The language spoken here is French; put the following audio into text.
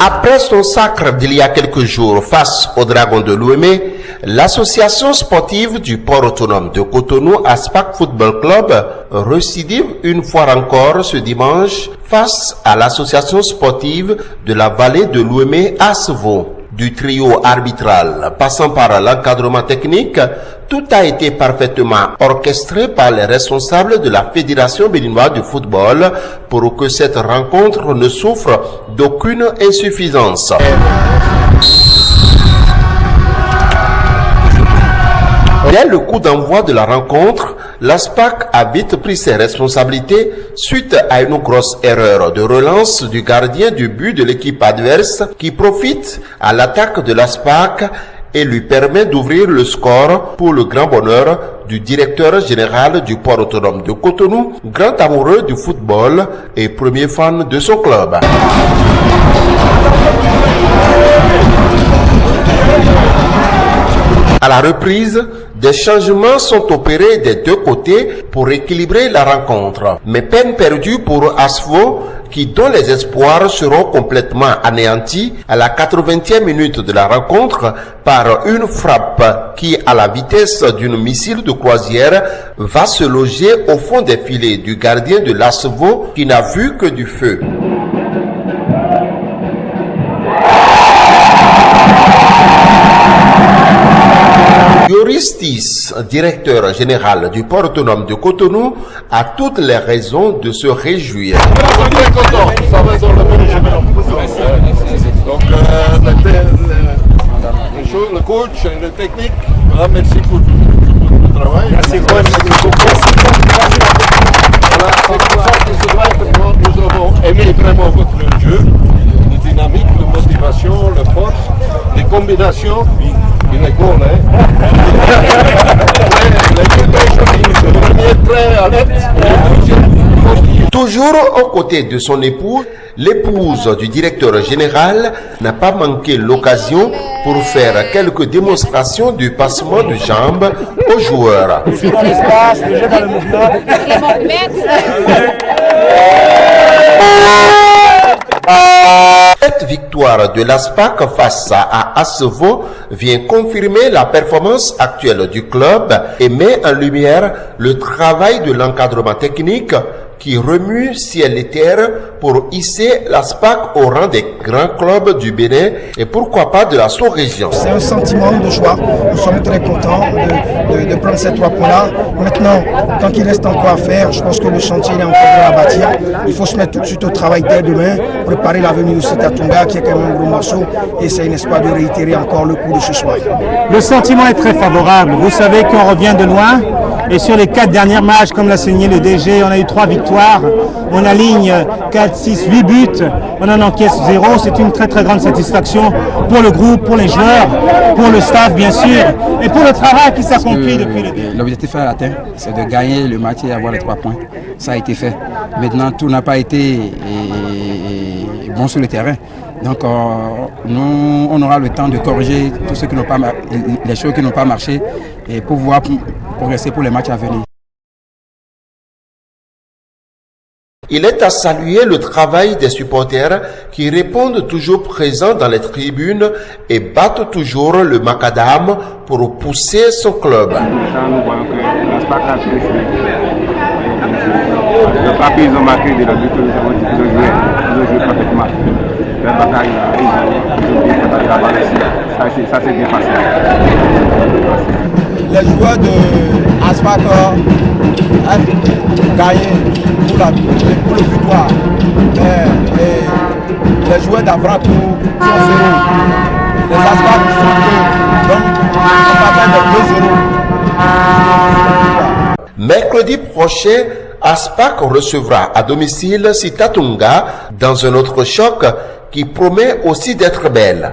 Après son sacre d'il y a quelques jours face aux Dragons de Lomé, l'association sportive du port autonome de Cotonou, Aspac Football Club, récidive une fois encore ce dimanche face à l'association sportive de la vallée de Lomé, ASVO. Du trio arbitral passant par l'encadrement technique, tout a été parfaitement orchestré par les responsables de la Fédération béninoise de football pour que cette rencontre ne souffre d'aucune insuffisance. Dès le coup d'envoi de la rencontre, l'ASPAC a vite pris ses responsabilités suite à une grosse erreur de relance du gardien du but de l'équipe adverse qui profite à l'attaque de l'ASPAC et lui permet d'ouvrir le score pour le grand bonheur du directeur général du port autonome de Cotonou, grand amoureux du football et premier fan de son club. À la reprise, des changements sont opérés des deux côtés pour équilibrer la rencontre. Mais peine perdue pour ASVO, dont les espoirs seront complètement anéantis à la 80e minute de la rencontre par une frappe qui, à la vitesse d'une missile de croisière, va se loger au fond des filets du gardien de l'ASVO qui n'a vu que du feu. Yoristis, directeur général du port autonome de Cotonou, a toutes les raisons de se réjouir. On est très content, ça va dans le bon chemin. Donc le coach et le technique, merci pour le travail. Merci beaucoup. Voilà, c'est pour ça que nous avons aimé vraiment votre jeu, la dynamique, la motivation, la force, les combinations. Il est cool, hein? Toujours aux côtés de son époux, l'épouse du directeur général n'a pas manqué l'occasion pour faire quelques démonstrations du passement de jambes aux joueurs. Cette victoire de l'ASPAC face à ASVO vient confirmer la performance actuelle du club et met en lumière le travail de l'encadrement technique qui remue ciel et terre pour hisser l'ASPAC au rang des grands clubs du Bénin et pourquoi pas de la sous-région. C'est un sentiment de joie. Nous sommes très contents de prendre ces 3 points-là. Maintenant, tant qu'il reste encore à faire, je pense que le chantier est encore à bâtir. Il faut se mettre tout de suite au travail dès demain, préparer la venue de Sitatunga qui est quand même un gros morceau et c'est un espoir de réitérer encore le coup de ce soir. Le sentiment est très favorable. Vous savez qu'on revient de loin et sur les 4 derniers matchs, comme l'a souligné le DG, on a eu 3 victoires. On aligne 4, 6, 8 buts, on en encaisse 0. C'est une très très grande satisfaction pour le groupe, pour les joueurs, pour le staff bien sûr, et pour le travail qui s'accomplit depuis le début. L'objectif est atteint, c'est de gagner le match et avoir les 3 points. Ça a été fait. Maintenant, tout n'a pas été bon sur le terrain. Donc, nous, on aura le temps de corriger tout ce qui n'ont pas, les choses qui n'ont pas marché et pour pouvoir progresser pour les matchs à venir. Il est à saluer le travail des supporters qui répondent toujours présents dans les tribunes et battent toujours le macadam pour pousser son club. Nous voyons que l'ASPAC a très joué. Le papier, ils ont marqué de la but, ils ont joué parfaitement. La bataille, ils ont bien préparé la balle ici. Ça s'est bien passé. Les joueurs de ASPAC ont gagné pour le victoire. Les joueurs d'Avraco sont 0. Les ASPAC sont 2. Donc, on va faire de 2-0. Mercredi prochain, ASPAC recevra à domicile Sitatunga dans un autre choc qui promet aussi d'être belle.